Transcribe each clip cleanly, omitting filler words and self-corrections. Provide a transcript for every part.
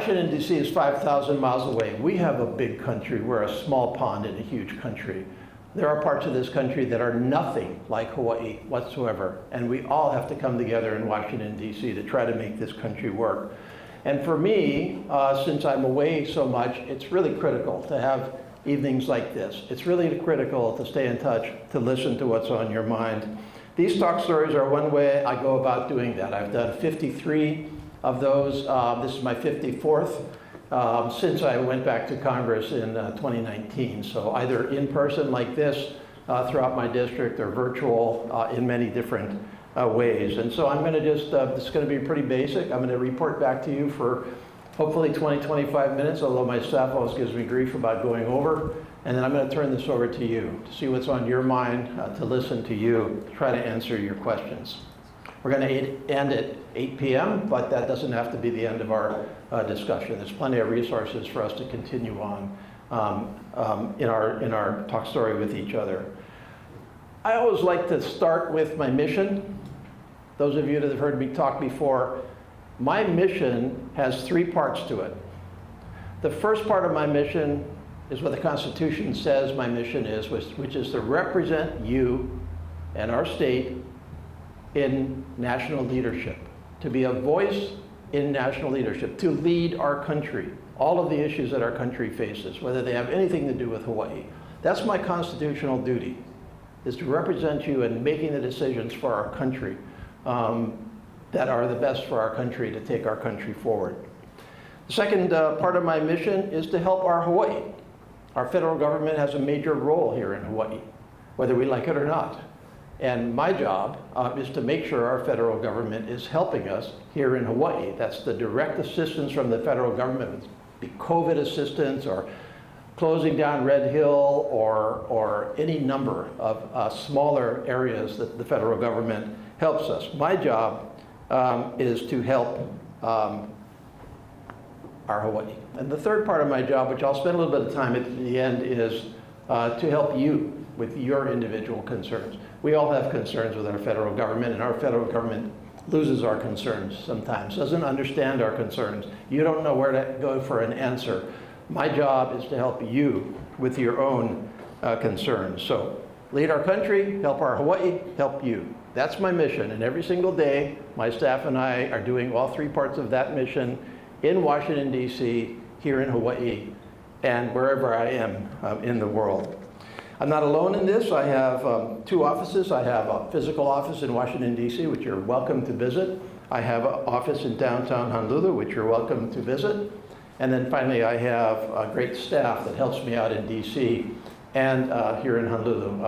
Washington, D.C. is 5,000 miles away. We have a big country. We're a small pond in a huge country. There are parts of this country that are nothing like Hawaii whatsoever, and we all have to come together in Washington, D.C. to try to make this country work. And for me, since I'm away so much, it's really critical to have evenings like this. It's really critical to stay in touch, to listen to what's on your mind. These talk stories are one way I go about doing that. I've done 53 of those. This is my 54th since I went back to Congress in 2019. So either in person like this throughout my district or virtual in many different ways. And so I'm going to just, this is going to be pretty basic. I'm going to report back to you for hopefully 20, 25 minutes, although my staff always gives me grief about going over. And then I'm going to turn this over to you to see what's on your mind, to listen to you, to try to answer your questions. We're going to end at 8 p.m., but that doesn't have to be the end of our discussion. There's plenty of resources for us to continue on in our talk story with each other. I always like to start with my mission. Those of you that have heard me talk before, my mission has 3 parts to it. The first part of my mission is what the Constitution says my mission is, which is to represent you and our state in national leadership, to be a voice in national leadership, to lead our country, all of the issues that our country faces, whether they have anything to do with Hawaii. That's my constitutional duty, is to represent you in making the decisions for our country that are the best for our country to take our country forward. The second part of my mission is to help our Hawaii. Our federal government has a major role here in Hawaii, whether we like it or not. And my job is to make sure our federal government is helping us here in Hawaii. That's the direct assistance from the federal government, be COVID assistance or closing down Red Hill or any number of smaller areas that the federal government helps us. My job is to help our Hawaii. And the third part of my job, which I'll spend a little bit of time at the end, is to help you with your individual concerns. We all have concerns with our federal government, and our federal government loses our concerns sometimes, doesn't understand our concerns. You don't know where to go for an answer. My job is to help you with your own concerns. So lead our country, help our Hawaii, help you. That's my mission, and every single day, my staff and I are doing all 3 parts of that mission in Washington, D.C., here in Hawaii, and wherever I am in the world. I'm not alone in this. I have 2 offices. I have a physical office in Washington, D.C., which you're welcome to visit. I have an office in downtown Honolulu, which you're welcome to visit. And then finally, I have a great staff that helps me out in D.C. and here in Honolulu.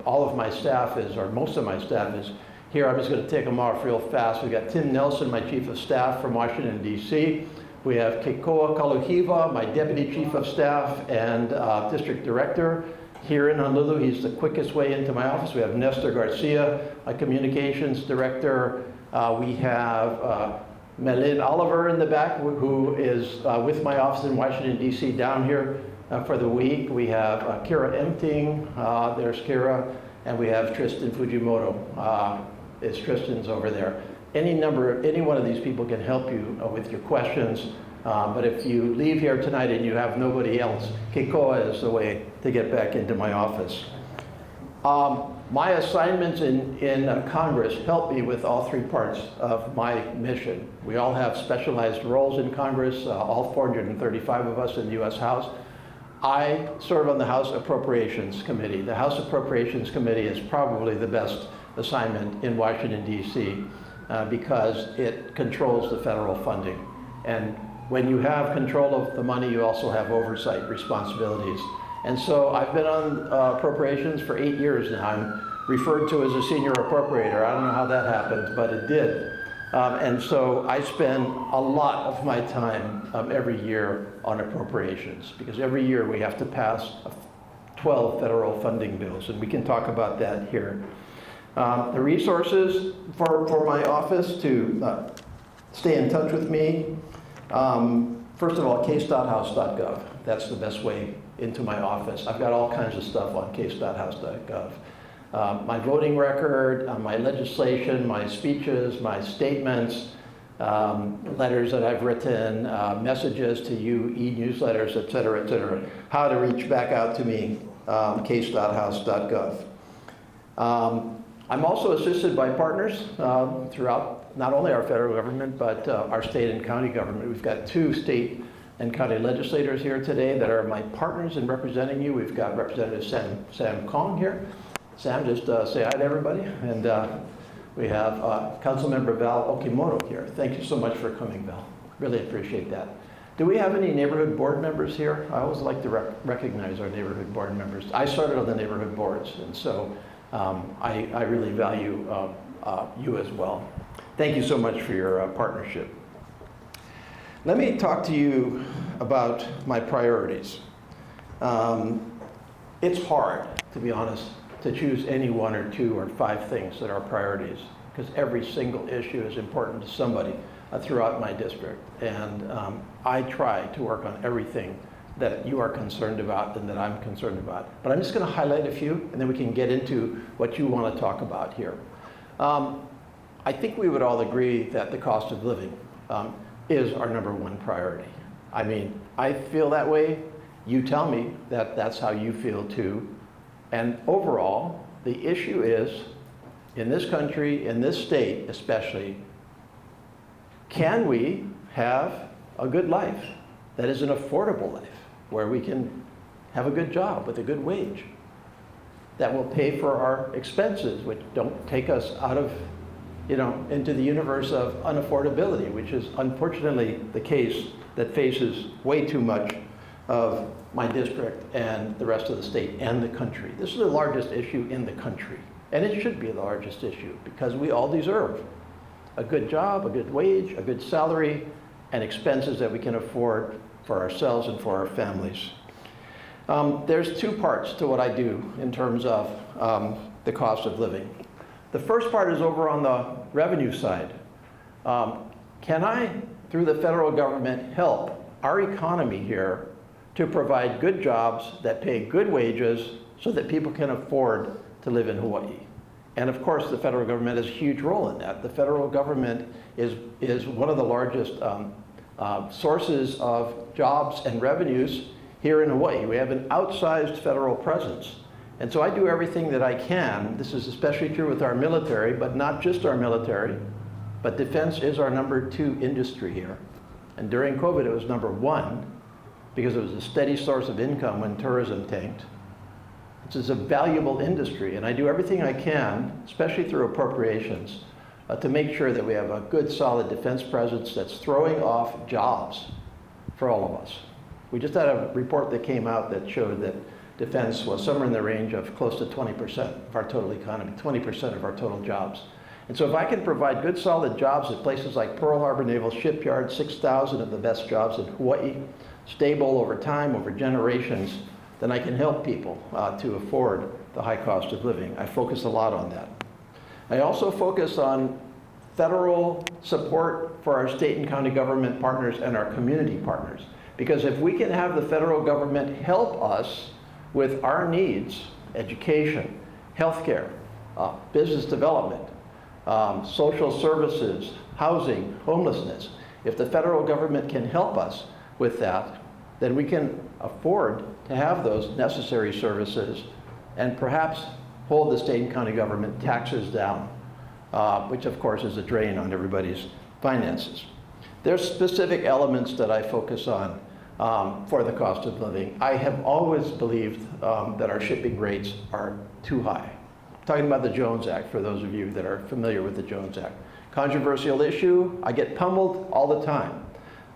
All of my staff is, or most of my staff is here. I'm just going to take them off real fast. We've got Tim Nelson, my chief of staff from Washington, D.C. We have Keikoa Kaluhiwa, my deputy chief of staff and district director. Here in Honolulu, he's the quickest way into my office. We have Nestor Garcia, a communications director. We have Melin Oliver in the back, who is with my office in Washington, D.C. down here for the week. We have Kira Emting, there's Kira, and we have Tristan Fujimoto. Tristan's over there. Any one of these people can help you with your questions. But if you leave here tonight and you have nobody else, Keikoa is the way to get back into my office. My assignments in Congress help me with all 3 parts of my mission. We all have specialized roles in Congress, all 435 of us in the U.S. House. I serve on the House Appropriations Committee. The House Appropriations Committee is probably the best assignment in Washington, D.C. Because it controls the federal funding. And when you have control of the money, you also have oversight responsibilities. And so I've been on appropriations for 8 years now. I'm referred to as a senior appropriator. I don't know how that happened, but it did. And so I spend a lot of my time every year on appropriations, because every year we have to pass 12 federal funding bills, and we can talk about that here. The resources for my office to stay in touch with me, first of all, case.house.gov. That's the best way into my office. I've got all kinds of stuff on case.house.gov. My voting record, my legislation, my speeches, my statements, letters that I've written, messages to you, e-newsletters, et cetera, how to reach back out to me, case.house.gov. I'm also assisted by partners throughout not only our federal government, but our state and county government. We've got 2 state and county legislators here today that are my partners in representing you. We've got Representative Sam Kong here. Sam, just say hi to everybody. And we have Councilmember Val Okimoto here. Thank you so much for coming, Val. Really appreciate that. Do we have any neighborhood board members here? I always like to recognize our neighborhood board members. I started on the neighborhood boards, and so I really value you as well. Thank you so much for your partnership. Let me talk to you about my priorities. It's hard, to be honest, to choose any 1 or 2 or 5 things that are priorities, because every single issue is important to somebody throughout my district. And I try to work on everything that you are concerned about and that I'm concerned about. But I'm just going to highlight a few, and then we can get into what you want to talk about here. I think we would all agree that the cost of living is our #1 priority. I mean, I feel that way. You tell me that that's how you feel too. And overall, the issue is, in this country, in this state especially, can we have a good life that is an affordable life, where we can have a good job with a good wage that will pay for our expenses, which don't take us out of, into the universe of unaffordability, which is unfortunately the case that faces way too much of my district and the rest of the state and the country. This is the largest issue in the country, and it should be the largest issue because we all deserve a good job, a good wage, a good salary, and expenses that we can afford for ourselves and for our families. There's 2 parts to what I do in terms of the cost of living. The first part is over on the revenue side. Can I, through the federal government, help our economy here to provide good jobs that pay good wages so that people can afford to live in Hawaii? And of course, the federal government has a huge role in that. The federal government is one of the largest sources of jobs and revenues here in Hawaii. We have an outsized federal presence. And so I do everything that I can. This is especially true with our military, but not just our military, but defense is our #2 industry here. And during COVID, it was #1 because it was a steady source of income when tourism tanked. This is a valuable industry, and I do everything I can, especially through appropriations, to make sure that we have a good, solid defense presence that's throwing off jobs for all of us. We just had a report that came out that showed that defense was somewhere in the range of close to 20% of our total economy, 20% of our total jobs. And so if I can provide good, solid jobs at places like Pearl Harbor Naval Shipyard, 6,000 of the best jobs in Hawaii, stable over time, over generations, then I can help people to afford the high cost of living. I focus a lot on that. I also focus on federal support for our state and county government partners and our community partners. Because if we can have the federal government help us with our needs, education, healthcare, business development, social services, housing, homelessness, if the federal government can help us with that, then we can afford to have those necessary services and perhaps hold the state and county government taxes down, which of course is a drain on everybody's finances. There's specific elements that I focus on for the cost of living. I have always believed that our shipping rates are too high. I'm talking about the Jones Act, for those of you that are familiar with the Jones Act. Controversial issue. I get pummeled all the time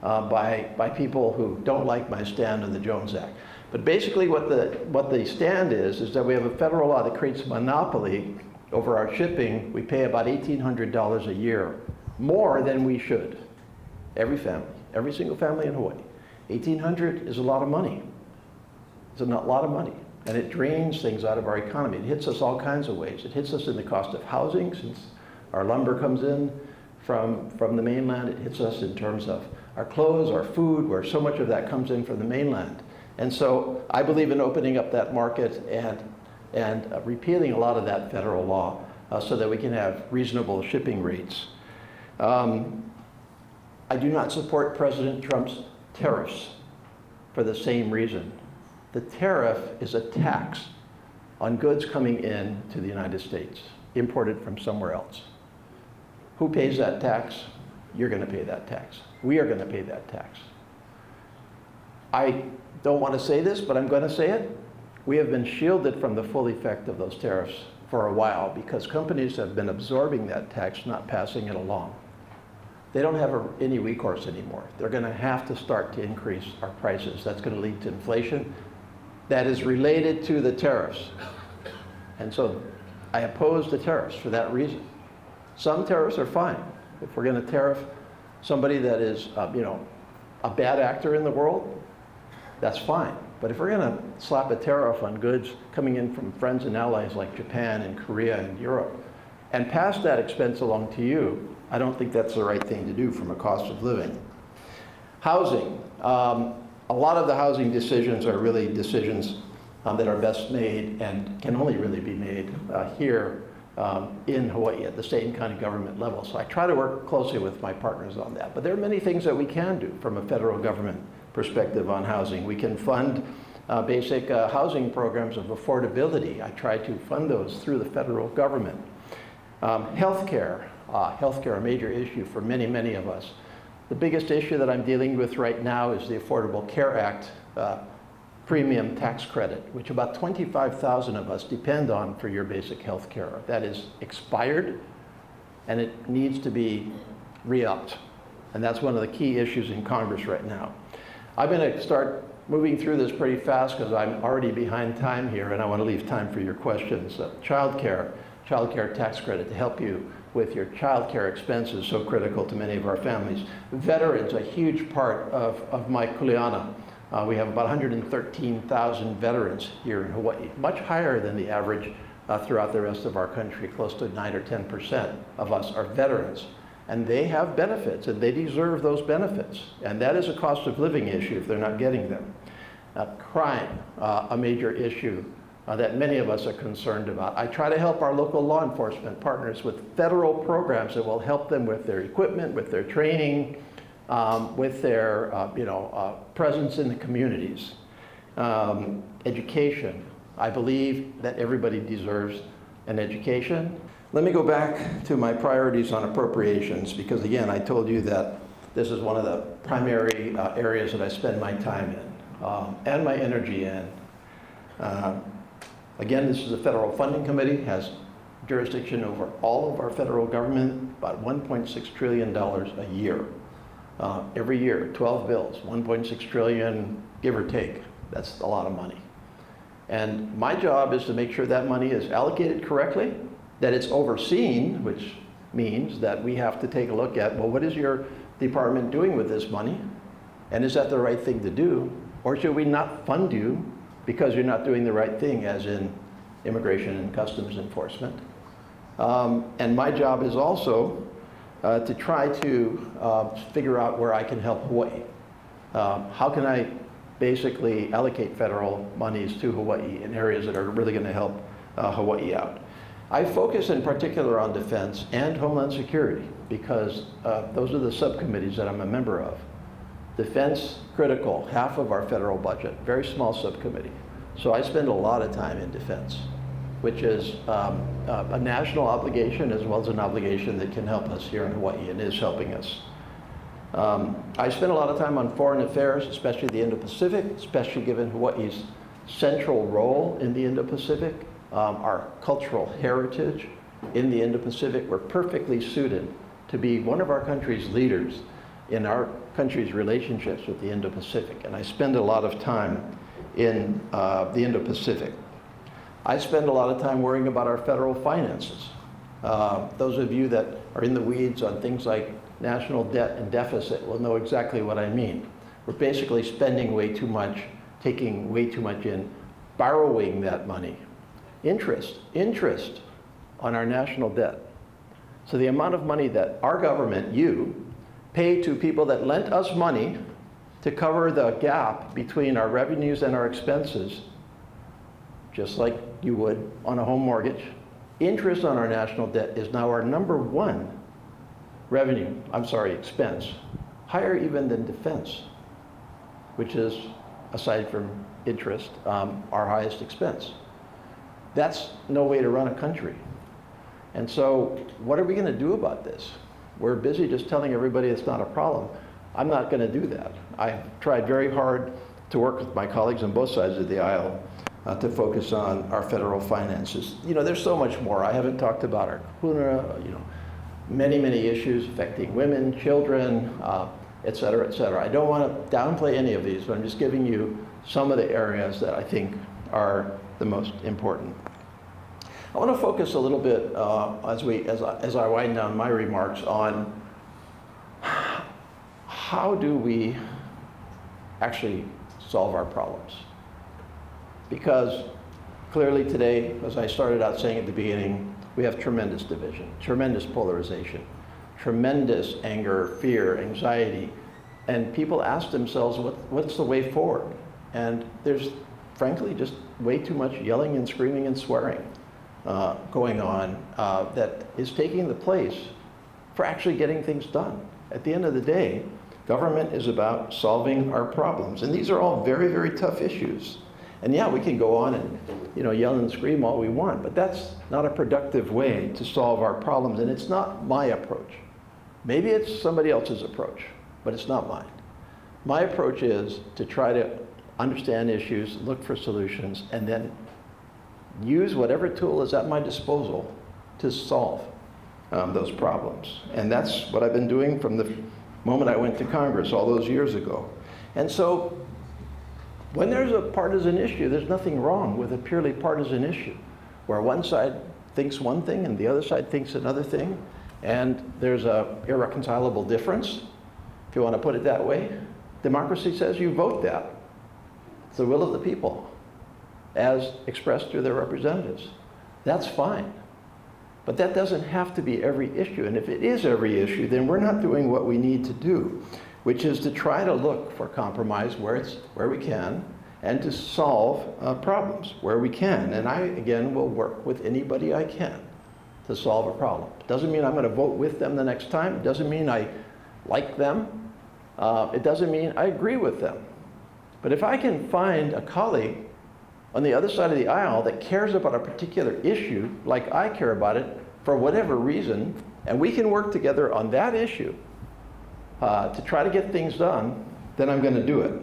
by people who don't like my stand on the Jones Act. But basically what the stand is that we have a federal law that creates a monopoly over our shipping. We pay about $1,800 a year, more than we should. Every family, every single family in Hawaii. $1,800 is a lot of money. It's a lot of money. And it drains things out of our economy. It hits us all kinds of ways. It hits us in the cost of housing, since our lumber comes in from the mainland. It hits us in terms of our clothes, our food, where so much of that comes in from the mainland. And so I believe in opening up that market and repealing a lot of that federal law so that we can have reasonable shipping rates. I do not support President Trump's tariffs for the same reason. The tariff is a tax on goods coming in to the United States, imported from somewhere else. Who pays that tax? You're going to pay that tax. We are going to pay that tax. I don't want to say this, but I'm going to say it. We have been shielded from the full effect of those tariffs for a while because companies have been absorbing that tax, not passing it along. They don't have any recourse anymore. They're going to have to start to increase our prices. That's going to lead to inflation that is related to the tariffs. And so I oppose the tariffs for that reason. Some tariffs are fine. If we're going to tariff somebody that is, a bad actor in the world, that's fine. But if we're going to slap a tariff on goods coming in from friends and allies like Japan and Korea and Europe, and pass that expense along to you, I don't think that's the right thing to do from a cost of living. Housing. A lot of the housing decisions are really decisions that are best made and can only really be made here in Hawaii at the state and county government level. So I try to work closely with my partners on that. But there are many things that we can do from a federal government perspective on housing. We can fund basic housing programs of affordability. I try to fund those through the federal government. Healthcare, a major issue for many, many of us. The biggest issue that I'm dealing with right now is the Affordable Care Act premium tax credit, which about 25,000 of us depend on for your basic health care. That is expired, and it needs to be re-upped. And that's one of the key issues in Congress right now. I'm going to start moving through this pretty fast because I'm already behind time here, and I want to leave time for your questions. Child care tax credit to help you with your child care expenses, so critical to many of our families. Veterans, a huge part of my kuleana. We have about 113,000 veterans here in Hawaii, much higher than the average throughout the rest of our country. Close to 9 or 10% of us are veterans. And they have benefits, and they deserve those benefits. And that is a cost of living issue if they're not getting them. Crime, a major issue that many of us are concerned about. I try to help our local law enforcement partners with federal programs that will help them with their equipment, with their training, with their presence in the communities. Education. I believe that everybody deserves an education. Let me go back to my priorities on appropriations, because again, I told you that this is one of the primary areas that I spend my time in and my energy in. Again, this is a federal funding committee, has jurisdiction over all of our federal government, about $1.6 trillion a year. Every year, 12 bills, 1.6 trillion, give or take. That's a lot of money. And my job is to make sure that money is allocated correctly, that it's overseen, which means that we have to take a look at, well, what is your department doing with this money? And is that the right thing to do? Or should we not fund you because you're not doing the right thing, as in immigration and customs enforcement? And my job is also to try to figure out where I can help Hawaii. How can I basically allocate federal monies to Hawaii in areas that are really going to help Hawaii out? I focus in particular on defense and homeland security because those are the subcommittees that I'm a member of. Defense, critical, half of our federal budget, very small subcommittee. So I spend a lot of time in defense, which is a national obligation as well as an obligation that can help us here in Hawaii and is helping us. I spend a lot of time on foreign affairs, especially the Indo-Pacific, especially given Hawaii's central role in the Indo-Pacific, our cultural heritage in the Indo-Pacific. We're perfectly suited to be one of our country's leaders in our country's relationships with the Indo-Pacific. And I spend a lot of time in the Indo-Pacific. I spend a lot of time worrying about our federal finances. Those of you that are in the weeds on things like national debt and deficit will know exactly what I mean. We're basically spending way too much, taking way too much in, borrowing that money. Interest on our national debt. So the amount of money that our government, you, pay to people that lent us money to cover the gap between our revenues and our expenses, just like you would on a home mortgage. Interest on our national debt is now our #1 expense. higher even than defense, which is, aside from interest, our highest expense. That's no way to run a country. And so what are we going to do about this? We're busy just telling everybody it's not a problem. I'm not going to do that. I've tried very hard to work with my colleagues on both sides of the aisle to focus on our federal finances. You know, there's so much more. I haven't talked about our kahuna, you know, many, many issues affecting women, children, et cetera, et cetera. I don't want to downplay any of these, but I'm just giving you some of the areas that I think are the most important. I want to focus a little bit as I wind down my remarks on how do we actually solve our problems? Because clearly today, as I started out saying at the beginning, we have tremendous division, tremendous polarization, tremendous anger, fear, anxiety, and people ask themselves, what's the way forward? And there's frankly just way too much yelling and screaming and swearing going on that is taking the place for actually getting things done. At the end of the day, government is about solving our problems. And these are all very, very tough issues. And yeah, we can go on and, you know, yell and scream all we want, but that's not a productive way to solve our problems. And it's not my approach. Maybe it's somebody else's approach, but it's not mine. My approach is to try to understand issues, look for solutions, and then use whatever tool is at my disposal to solve those problems. And that's what I've been doing from the moment I went to Congress all those years ago. And so when there's a partisan issue, there's nothing wrong with a purely partisan issue, where one side thinks one thing and the other side thinks another thing, and there's a irreconcilable difference, if you want to put it that way. Democracy says you vote that. It's the will of the people, as expressed through their representatives. That's fine. But that doesn't have to be every issue. And if it is every issue, then we're not doing what we need to do, which is to try to look for compromise where we can, and to solve problems where we can. And I, again, will work with anybody I can to solve a problem. It doesn't mean I'm going to vote with them the next time. It doesn't mean I like them. It doesn't mean I agree with them. But if I can find a colleague on the other side of the aisle that cares about a particular issue, like I care about it, for whatever reason, and we can work together on that issue to try to get things done, then I'm going to do it.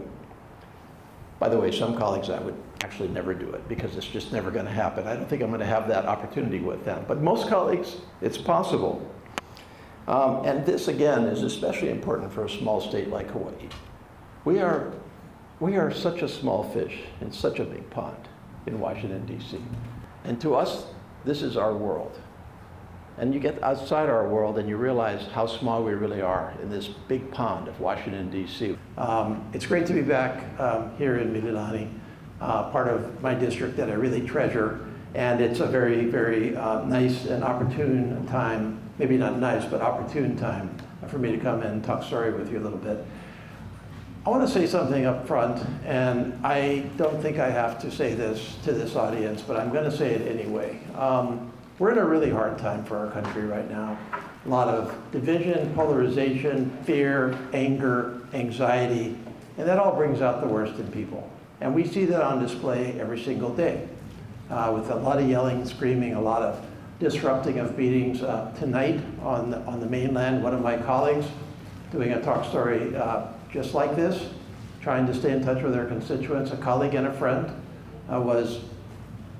By the way, some colleagues I would actually never do it because it's just never going to happen. I don't think I'm going to have that opportunity with them. But most colleagues, it's possible. And this, again, is especially important for a small state like Hawaii. We are such a small fish in such a big pond in Washington, D.C. And to us, this is our world. And you get outside our world and you realize how small we really are in this big pond of Washington, D.C. It's great to be back here in Mililani, part of my district that I really treasure. And it's a very, very nice and opportune time, maybe not nice, but opportune time for me to come and talk story with you a little bit. I want to say something up front, and I don't think I have to say this to this audience, but I'm going to say it anyway. We're in a really hard time for our country right now. A lot of division, polarization, fear, anger, anxiety, and that all brings out the worst in people. And we see that on display every single day, with a lot of yelling, screaming, a lot of disrupting of meetings. Tonight on the mainland, one of my colleagues doing a talk story just like this, trying to stay in touch with their constituents, a colleague and a friend, was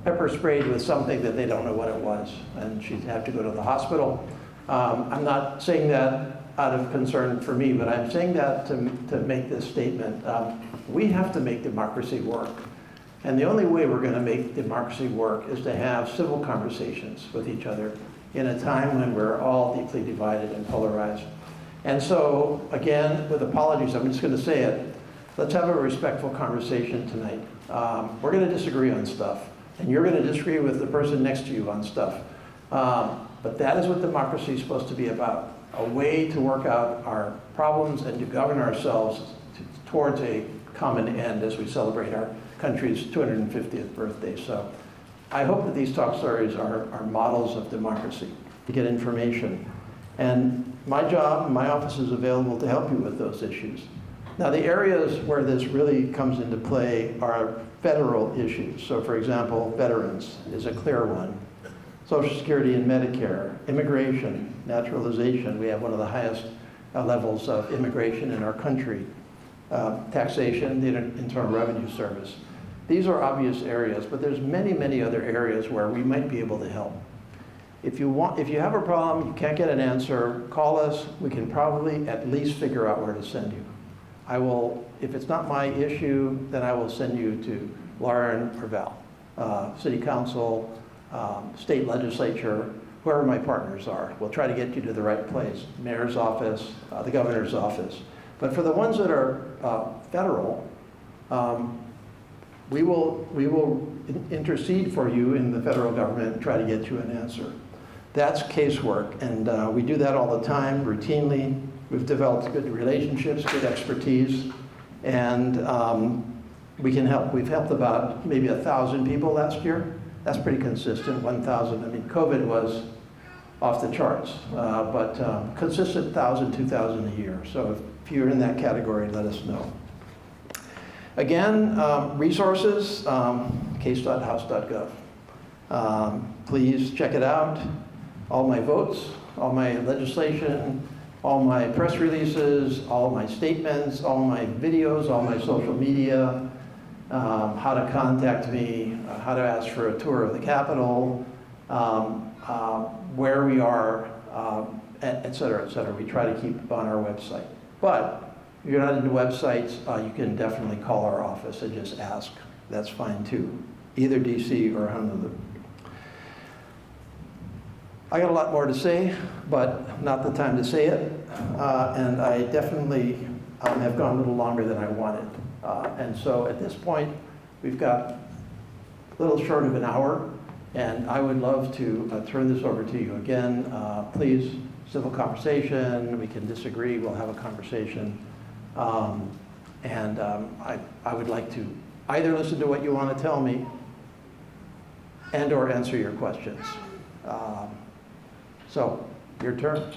pepper sprayed with something that they don't know what it was, and she'd have to go to the hospital. I'm not saying that out of concern for me, but I'm saying that to make this statement. We have to make democracy work. And the only way we're going to make democracy work is to have civil conversations with each other in a time when we're all deeply divided and polarized. And so, again, with apologies, I'm just going to say it. Let's have a respectful conversation tonight. We're going to disagree on stuff, and you're going to disagree with the person next to you on stuff. But that is what democracy is supposed to be about, a way to work out our problems and to govern ourselves towards a common end as we celebrate our country's 250th birthday. So I hope that these talk stories are models of democracy, to get information. And my job, my office is available to help you with those issues. Now, the areas where this really comes into play are federal issues. So, for example, veterans is a clear one. Social Security and Medicare, immigration, naturalization. We have one of the highest levels of immigration in our country. Taxation, the Internal Revenue Service. These are obvious areas, but there's many, many other areas where we might be able to help. If you have a problem, you can't get an answer, call us. We can probably at least figure out where to send you. I will, if it's not my issue, then I will send you to Lauren or Val, City Council, State Legislature, whoever my partners are. We'll try to get you to the right place, Mayor's office, the Governor's office. But for the ones that are federal, we will intercede for you in the federal government and try to get you an answer. That's casework, and we do that all the time, routinely. We've developed good relationships, good expertise, and we can help. We've helped about maybe 1,000 people last year. That's pretty consistent, 1,000. I mean, COVID was off the charts, but consistent 1,000, 2,000 a year. So if you're in that category, let us know. Again, resources, case.house.gov. Please check it out. All my votes, all my legislation, all my press releases, all my statements, all my videos, all my social media, how to contact me, how to ask for a tour of the Capitol, where we are, et cetera, et cetera. We try to keep on our website. But if you're not into websites, you can definitely call our office and just ask. That's fine too, either DC or Honolulu. I got a lot more to say, but not the time to say it. And I definitely have gone a little longer than I wanted. And so at this point, we've got a little short of an hour, and I would love to turn this over to you again. Please, civil conversation, we can disagree, we'll have a conversation. I would like to either listen to what you want to tell me and or answer your questions. So, your turn.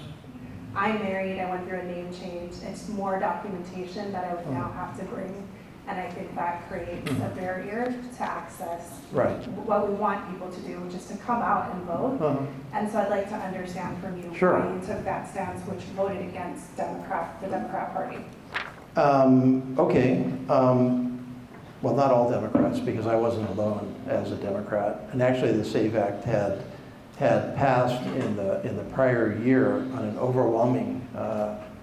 I'm married, I went through a name change. It's more documentation that I would now have to bring, and I think that creates a barrier to access what we want people to do, which is to come out and vote. And so I'd like to understand from you why you took that stance, which voted against the Democrat Party. Okay. Well, not all Democrats, because I wasn't alone as a Democrat. And actually, the SAVE Act had passed in the prior year on an overwhelming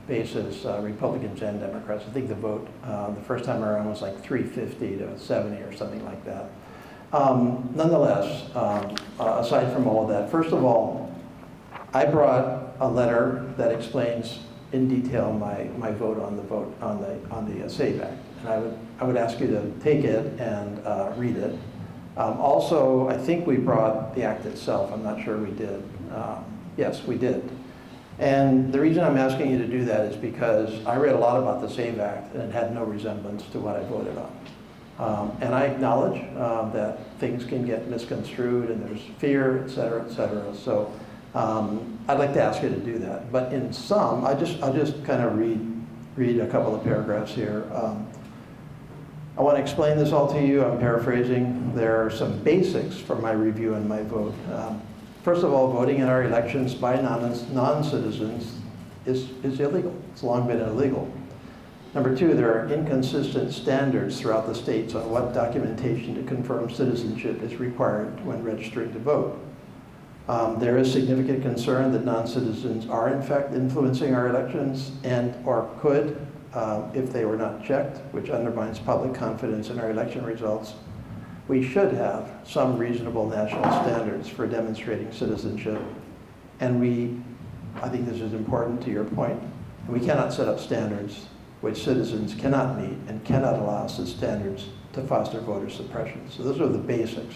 basis, Republicans and Democrats. I think the vote the first time around was like 350 to 70 or something like that. Nonetheless, aside from all of that, first of all, I brought a letter that explains in detail my vote on the SAVE Act, and I would ask you to take it and read it. Also, I think we brought the act itself. I'm not sure we did. Yes, we did. And the reason I'm asking you to do that is because I read a lot about the SAVE Act, and it had no resemblance to what I voted on. And I acknowledge that things can get misconstrued, and there's fear, et cetera, et cetera. So I'd like to ask you to do that. But in sum, I'll just kind of read a couple of paragraphs here. I want to explain this all to you. I'm paraphrasing. There are some basics for my review and my vote. First of all, voting in our elections by non-citizens is illegal. It's long been illegal. Number two, there are inconsistent standards throughout the states on what documentation to confirm citizenship is required when registering to vote. There is significant concern that non-citizens are in fact influencing our elections and or could if they were not checked, which undermines public confidence in our election results. We should have some reasonable national standards for demonstrating citizenship. And I think this is important to your point, we cannot set up standards which citizens cannot meet and cannot allow us as standards to foster voter suppression. So those are the basics.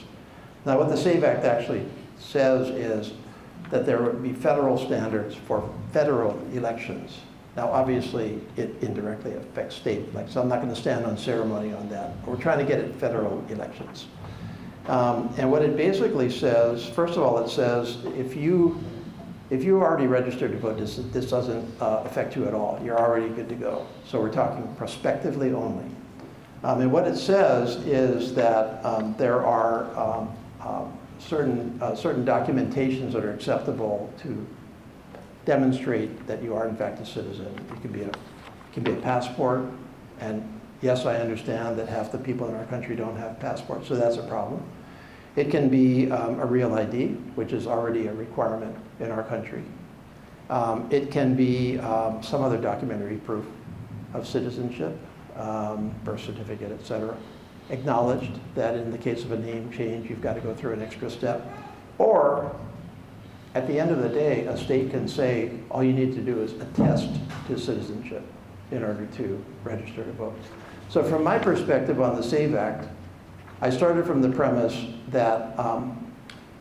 Now what the SAVE Act actually says is that there would be federal standards for federal elections. Now, obviously, it indirectly affects state elections, so I'm not going to stand on ceremony on that. We're trying to get at federal elections. And what it basically says, first of all, it says if you If you're already registered to vote, this doesn't affect you at all. You're already good to go. So we're talking prospectively only. And what it says is that there are certain documentations that are acceptable to demonstrate that you are in fact a citizen. It can be a passport, and yes, I understand that half the people in our country don't have passports, so that's a problem. It can be a real ID, which is already a requirement in our country. It can be some other documentary proof of citizenship, birth certificate, et cetera. Acknowledged that in the case of a name change, you've got to go through an extra step. Or, at the end of the day, a state can say, all you need to do is attest to citizenship in order to register to vote. So from my perspective on the SAVE Act, I started from the premise that,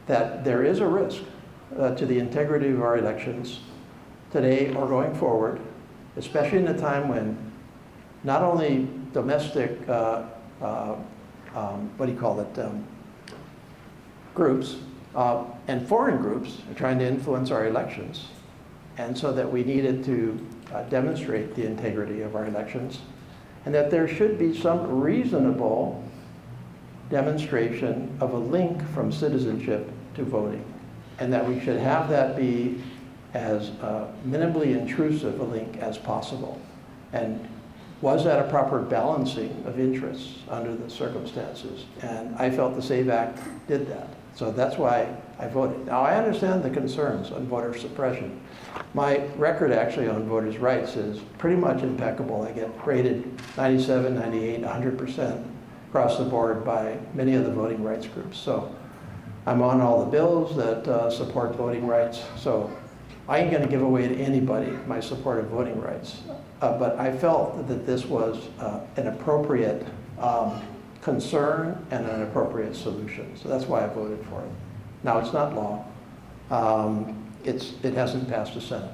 that there is a risk to the integrity of our elections today or going forward, especially in a time when not only domestic, groups and foreign groups are trying to influence our elections, and so that we needed to demonstrate the integrity of our elections, and that there should be some reasonable demonstration of a link from citizenship to voting, and that we should have that be as minimally intrusive a link as possible. And was that a proper balancing of interests under the circumstances? And I felt the SAVE Act did that. So that's why I voted. Now, I understand the concerns on voter suppression. My record actually on voters' rights is pretty much impeccable. I get rated 97, 98, 100% across the board by many of the voting rights groups. So I'm on all the bills that support voting rights. So I ain't going to give away to anybody my support of voting rights. But I felt that this was an appropriate concern and an appropriate solution. So that's why I voted for it. Now, it's not law. It hasn't passed the Senate.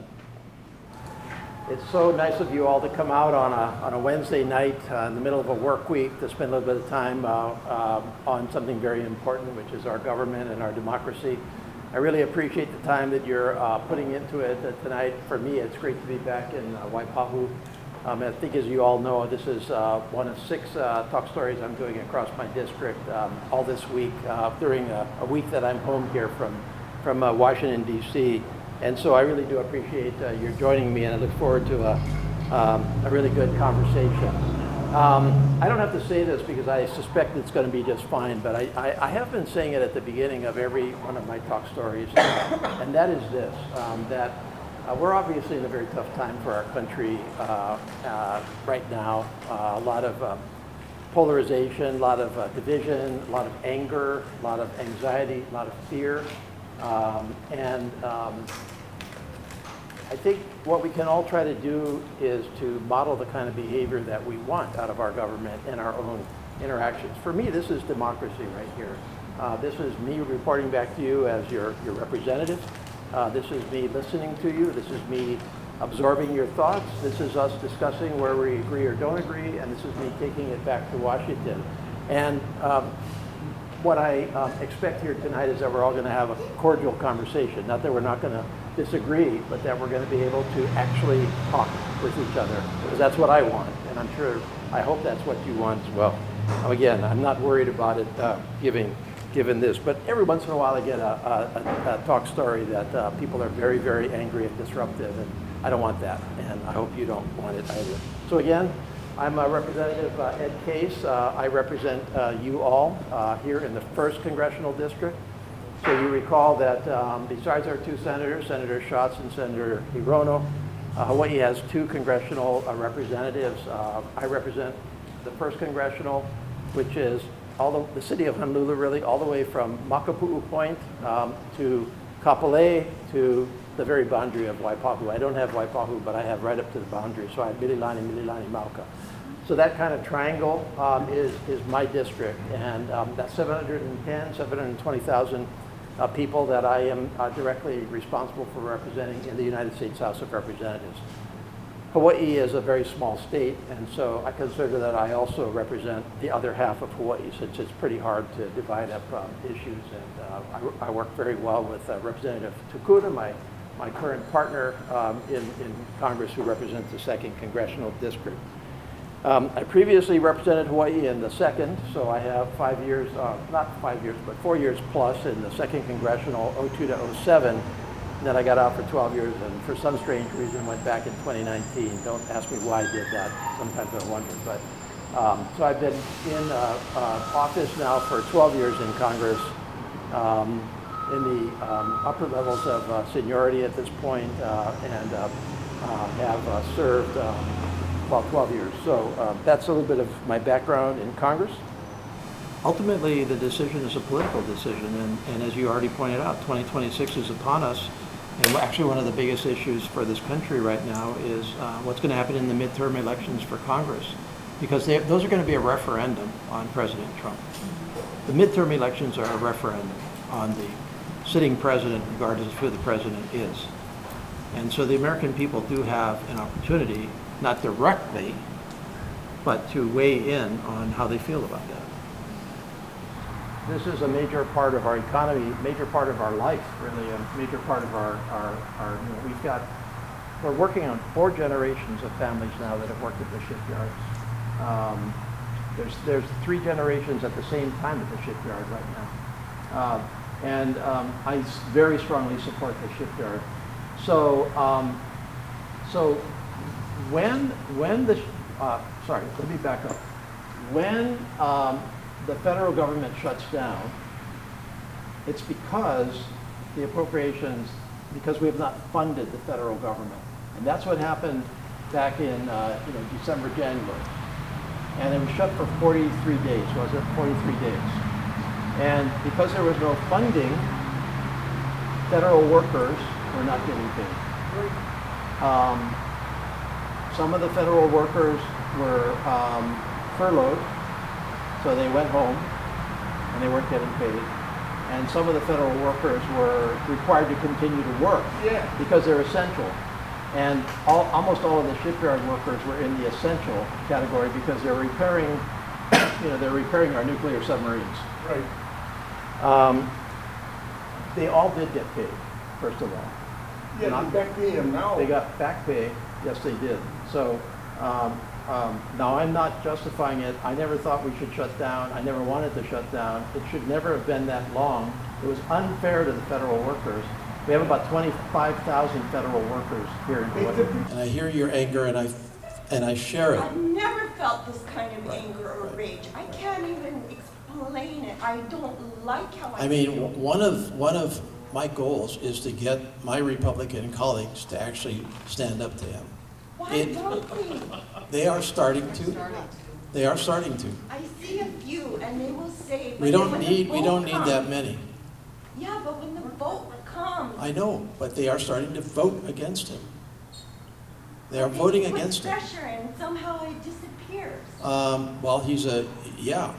It's so nice of you all to come out on a Wednesday night in the middle of a work week to spend a little bit of time on something very important, which is our government and our democracy. I really appreciate the time that you're putting into it tonight. For me, it's great to be back in Waipahu. I think, as you all know, this is one of 6 talk stories I'm doing across my district all this week during a week that I'm home here from Washington, D.C. And so I really do appreciate your joining me, and I look forward to a really good conversation. I don't have to say this because I suspect it's going to be just fine, but I have been saying it at the beginning of every one of my talk stories, and that is this, that we're obviously in a very tough time for our country right now. A lot of polarization, a lot of division, a lot of anger, a lot of anxiety, a lot of fear. I think what we can all try to do is to model the kind of behavior that we want out of our government and our own interactions. For me, this is democracy right here. This is me reporting back to you as your representative. This is me listening to you. This is me absorbing your thoughts. This is us discussing where we agree or don't agree, and this is me taking it back to Washington. And what I expect here tonight is that we're all going to have a cordial conversation. Not that we're not going to disagree, but that we're going to be able to actually talk with each other, because that's what I want, and I hope that's what you want as well. Again, I'm not worried about it given this, but every once in a while I get a talk story that people are very, very angry and disruptive, and I don't want that, and I hope you don't want it either. So again, I'm Representative Ed Case. I represent you all here in the 1st Congressional District. So you recall that besides our 2 senators, Senator Schatz and Senator Hirono, Hawaii has 2 congressional representatives. I represent the 1st Congressional, which is the city of Honolulu, really, all the way from Makapu'u Point to Kapolei to the very boundary of Waipahu. I don't have Waipahu, but I have right up to the boundary. So I have Mililani, Mauka. So that kind of triangle is my district, and that's 720,000 people that I am directly responsible for representing in the United States House of Representatives. Hawaii is a very small state, and so I consider that I also represent the other half of Hawaii, since it's pretty hard to divide up issues. And I work very well with Representative Tukuda, my my current partner in Congress who represents the 2nd Congressional District. I previously represented Hawaii in the 2nd, so I have 5 years, not 5 years, but 4 years plus in the 2nd Congressional 02 to 07. And then I got out for 12 years and for some strange reason went back in 2019. Don't ask me why I did that. Sometimes I wonder. But so I've been in office now for 12 years in Congress, in the upper levels of seniority at this point, and have served, well, 12 years. So that's a little bit of my background in Congress. Ultimately, the decision is a political decision, and as you already pointed out, 2026 is upon us. And actually, one of the biggest issues for this country right now is what's going to happen in the midterm elections for Congress, because those are going to be a referendum on President Trump. The midterm elections are a referendum on the sitting president, regardless of who the president is. And so the American people do have an opportunity, not directly, but to weigh in on how they feel about that. This is a major part of our economy, major part of our life, really, a major part of our we're working on 4 generations of families now that have worked at the shipyards. There's 3 generations at the same time at the shipyard right now. I very strongly support the shipyard. So, when the, sorry, let me back up. When the federal government shuts down, it's because the appropriations, because we have not funded the federal government. And that's what happened back in December, January. And it was shut for 43 days, was it? 43 days. And because there was no funding, federal workers were not getting paid. Some of the federal workers were furloughed, so they went home and they weren't getting paid. And some of the federal workers were required to continue to work because they're essential. And almost all of the shipyard workers were in the essential category because they're repairing, they're repairing our nuclear submarines. Right. They all did get paid, first of all. Yeah, they back pay them now. They got back pay. Yes, they did. So now I'm not justifying it. I never thought we should shut down. I never wanted to shut down. It should never have been that long. It was unfair to the federal workers. We have about 25,000 federal workers here in Hawaii. And I hear your anger, and I share it. I've never felt this kind of anger or rage. I can't even explain it. I don't like how I mean, feel. one of my goals is to get my Republican colleagues to actually stand up to him. Why don't they? They are starting to. They are starting to. I see a few, and they will say. We don't need that many. Yeah, but when the vote comes. I know, but they are starting to vote against him. They are voting against him. Pressure, and somehow it disappears. Well,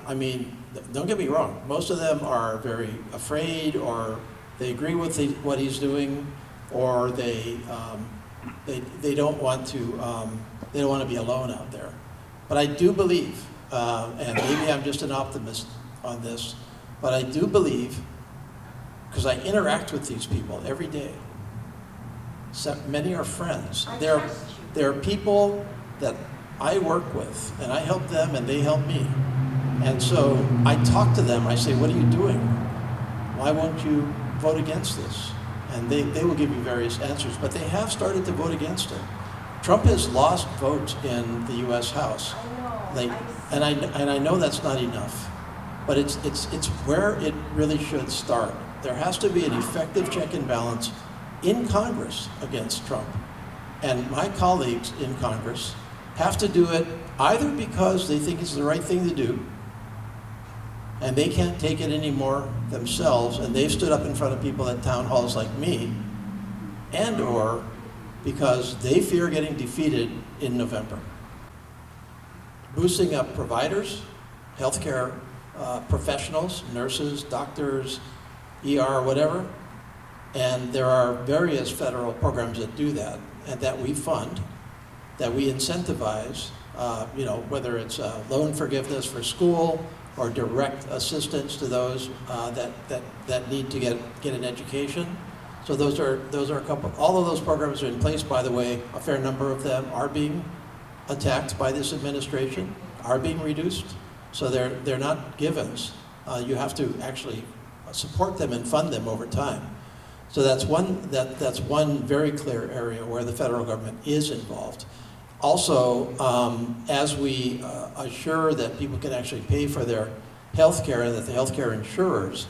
I mean, don't get me wrong. Most of them are very afraid, or they agree with what he's doing, or they don't want to be alone out there. But I do believe, and maybe I'm just an optimist on this, but I do believe, because I interact with these people every day. So many are friends. They're people that I work with, and I help them, and they help me. And so I talk to them. I say, "What are you doing? Why won't you vote against this?" And they will give you various answers. But they have started to vote against it. Trump has lost votes in the U.S. House. I know. And I know that's not enough. But it's where it really should start. There has to be an effective check and balance in Congress against Trump. And my colleagues in Congress have to do it either because they think it's the right thing to do, and they can't take it anymore themselves, and they've stood up in front of people at town halls like me, and or because they fear getting defeated in November. Boosting up providers, healthcare professionals, nurses, doctors, ER, whatever, and there are various federal programs that do that, and that we fund, that we incentivize, whether it's loan forgiveness for school or direct assistance to those that need to get an education. So those are a couple, all of those programs are in place, by the way. A fair number of them are being attacked by this administration, are being reduced. So they're not givens. You have to actually support them and fund them over time. So that's one very clear area where the federal government is involved. Also, as we assure that people can actually pay for their health care and that the health care insurers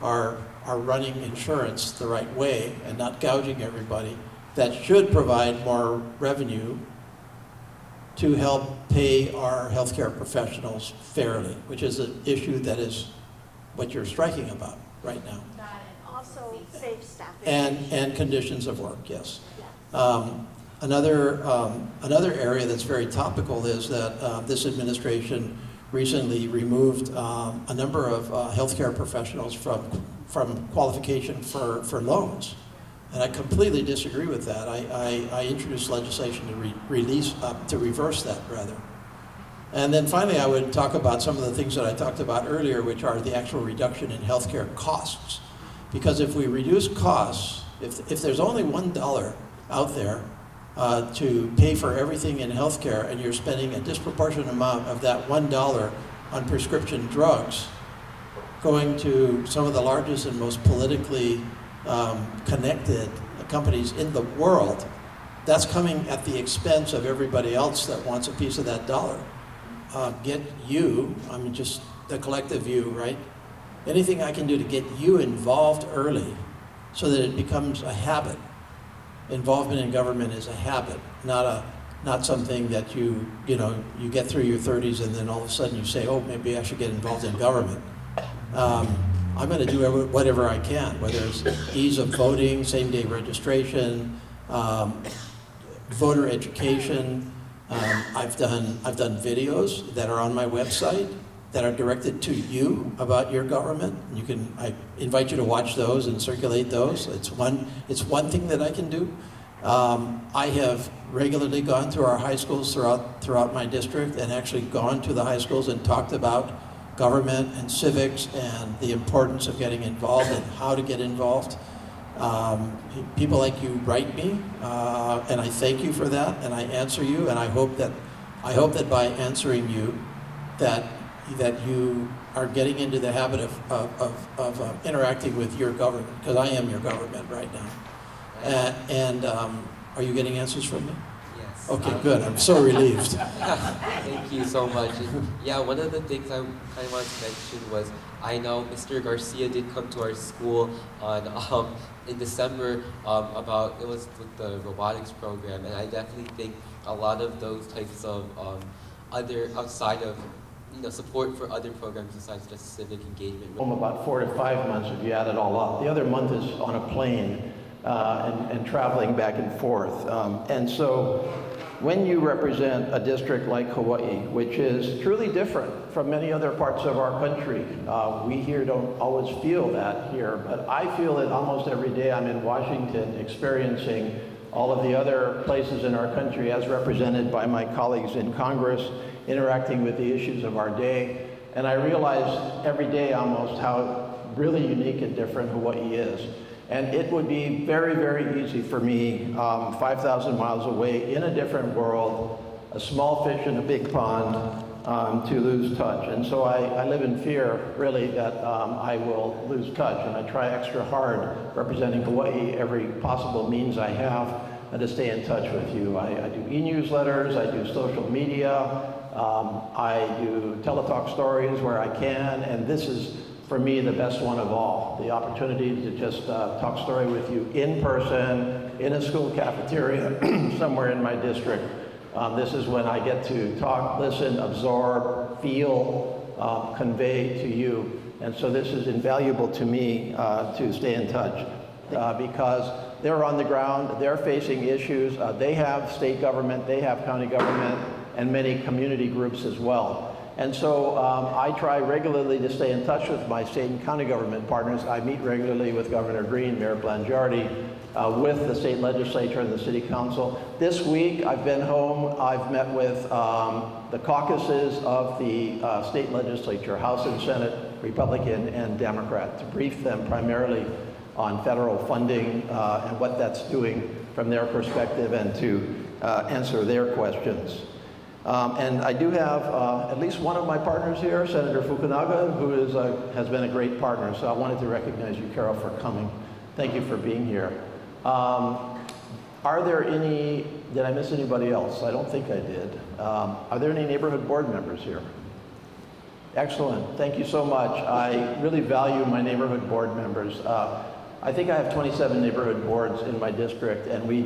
are running insurance the right way and not gouging everybody, that should provide more revenue to help pay our healthcare professionals fairly, which is an issue that is what you're striking about right now. Also, safe staffing. And conditions of work, yes. Another area that's very topical is that this administration recently removed a number of healthcare professionals from qualification for loans. And I completely disagree with that. I introduced legislation to reverse that, rather. And then finally, I would talk about some of the things that I talked about earlier, which are the actual reduction in healthcare costs. Because if we reduce costs, if there's only $1 out there to pay for everything in healthcare, and you're spending a disproportionate amount of that $1 on prescription drugs, going to some of the largest and most politically connected companies in the world, that's coming at the expense of everybody else that wants a piece of that dollar. Get you, I mean just the collective you, right? Anything I can do to get you involved early so that it becomes a habit. Involvement in government is a habit, not something that you get through your 30s and then all of a sudden you say, oh, maybe I should get involved in government. I'm going to do whatever I can, whether it's ease of voting, same-day registration, voter education. I've done videos that are on my website that are directed to you about your government. I invite you to watch those and circulate those. It's one thing that I can do. I have regularly gone to our high schools throughout my district and actually gone to the high schools and talked about government and civics and the importance of getting involved and how to get involved. People like you write me, and I thank you for that, and I answer you, and I hope that by answering you, that you are getting into the habit of interacting with your government, because I am your government right now. Are you getting answers from me? Yes. Okay, good. I'm so relieved. Thank you so much. And yeah, one of the things I kind of wanted to mention was I know Mr. Garcia did come to our school on in December it was with the robotics program, and I definitely think a lot of those types of outside of support for other programs besides just civic engagement. Home about 4 to 5 months if you add it all up. The other month is on a plane and traveling back and forth. And so when you represent a district like Hawaii, which is truly different from many other parts of our country, we here don't always feel that here, but I feel it almost every day I'm in Washington experiencing all of the other places in our country as represented by my colleagues in Congress, interacting with the issues of our day. And I realize every day almost how really unique and different Hawaii is. And it would be very, very easy for me, 5,000 miles away in a different world, a small fish in a big pond, to lose touch. And so I live in fear, really, that I will lose touch. And I try extra hard representing Hawaii every possible means I have to stay in touch with you. I do e-newsletters, I do social media, I do teletalk stories where I can, and this is, for me, the best one of all. The opportunity to just talk story with you in person, in a school cafeteria, somewhere in my district. This is when I get to talk, listen, absorb, feel, convey to you. And so this is invaluable to me to stay in touch because they're on the ground, they're facing issues. They have state government, they have county government, and many community groups as well. And so I try regularly to stay in touch with my state and county government partners. I meet regularly with Governor Green, Mayor Blangiardi, with the state legislature and the city council. This week I've been home. I've met with the caucuses of the state legislature, House and Senate, Republican and Democrat, to brief them primarily on federal funding and what that's doing from their perspective, and to answer their questions. And I do have at least one of my partners here, Senator Fukunaga, who has been a great partner. So I wanted to recognize you, Carol, for coming. Thank you for being here. Are there any, did I miss anybody else? I don't think I did. Are there any neighborhood board members here? Excellent, thank you so much. I really value my neighborhood board members. I think I have 27 neighborhood boards in my district, and we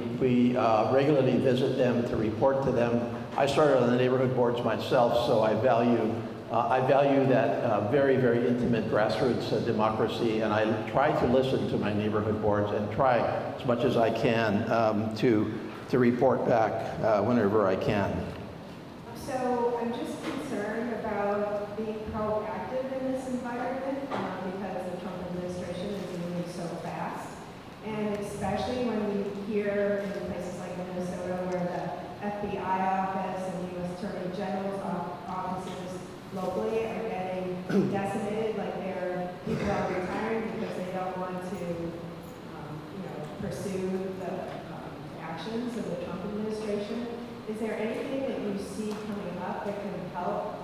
regularly visit them to report to them. I started on the neighborhood boards myself, so I value that very, very intimate grassroots democracy, and I try to listen to my neighborhood boards and try as much as I can to report back whenever I can. So I'm just concerned about being proactive in this environment because the Trump administration is moving so fast. And especially when we hear in places like Minnesota where the FBI office and the U.S. Attorney General's offices locally are getting decimated, like people are retiring because they don't want to pursue the actions of the Trump administration. Is there anything that you see coming up that can help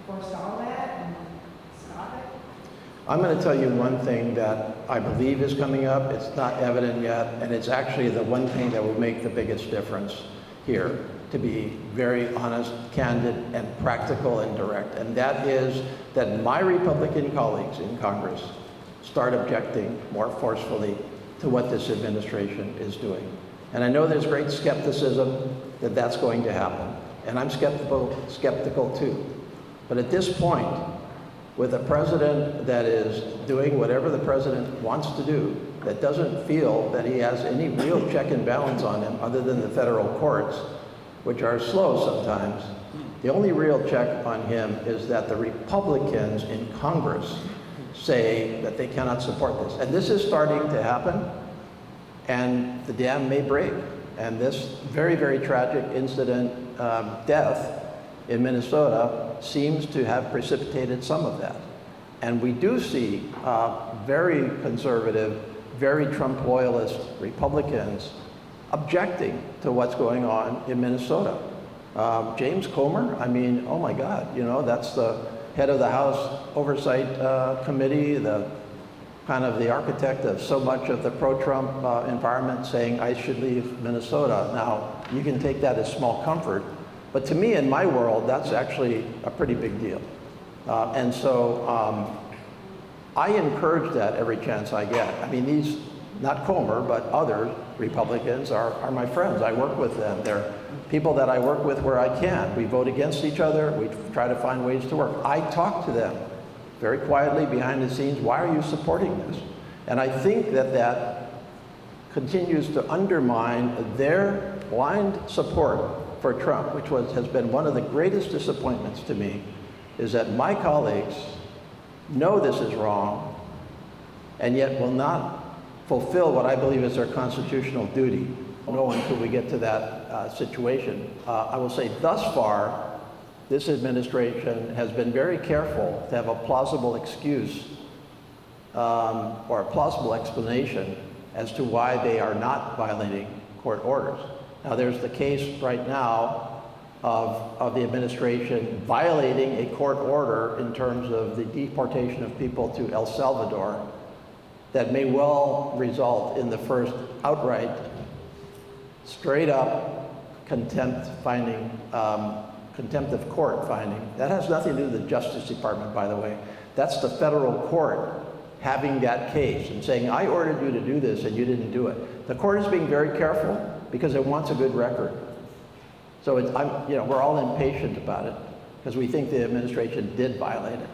forestall that and stop it? I'm going to tell you one thing that I believe is coming up. It's not evident yet, and it's actually the one thing that will make the biggest difference here, to be very honest, candid, and practical and direct. And that is that my Republican colleagues in Congress start objecting more forcefully to what this administration is doing. And I know there's great skepticism that that's going to happen. And I'm skeptical too. But at this point, with a president that is doing whatever the president wants to do, that doesn't feel that he has any real check and balance on him other than the federal courts, which are slow sometimes, the only real check on him is that the Republicans in Congress say that they cannot support this. And this is starting to happen, and the dam may break. And this very, very tragic incident, death in Minnesota, seems to have precipitated some of that. And we do see very conservative, very Trump loyalist Republicans objecting to what's going on in Minnesota. James Comer, I mean, oh my God, that's the head of the House Oversight Committee, the kind of the architect of so much of the pro-Trump environment, saying I should leave Minnesota. Now, you can take that as small comfort, but to me, in my world, that's actually a pretty big deal. And so I encourage that every chance I get. I mean, these, not Comer, but other Republicans are my friends. I work with them. They're people that I work with where I can. We vote against each other. We try to find ways to work. I talk to them very quietly behind the scenes. Why are you supporting this? And I think that continues to undermine their blind support for Trump, which has been one of the greatest disappointments to me, is that my colleagues know this is wrong and yet will not fulfill what I believe is their constitutional duty. No, until we get to that situation. I will say thus far, this administration has been very careful to have a plausible excuse or a plausible explanation as to why they are not violating court orders. Now, there's the case right now of the administration violating a court order in terms of the deportation of people to El Salvador that may well result in the first outright, straight up contempt of court finding. That has nothing to do with the Justice Department, by the way. That's the federal court having that case and saying, I ordered you to do this and you didn't do it. The court is being very careful because it wants a good record. So we're all impatient about it because we think the administration did violate it.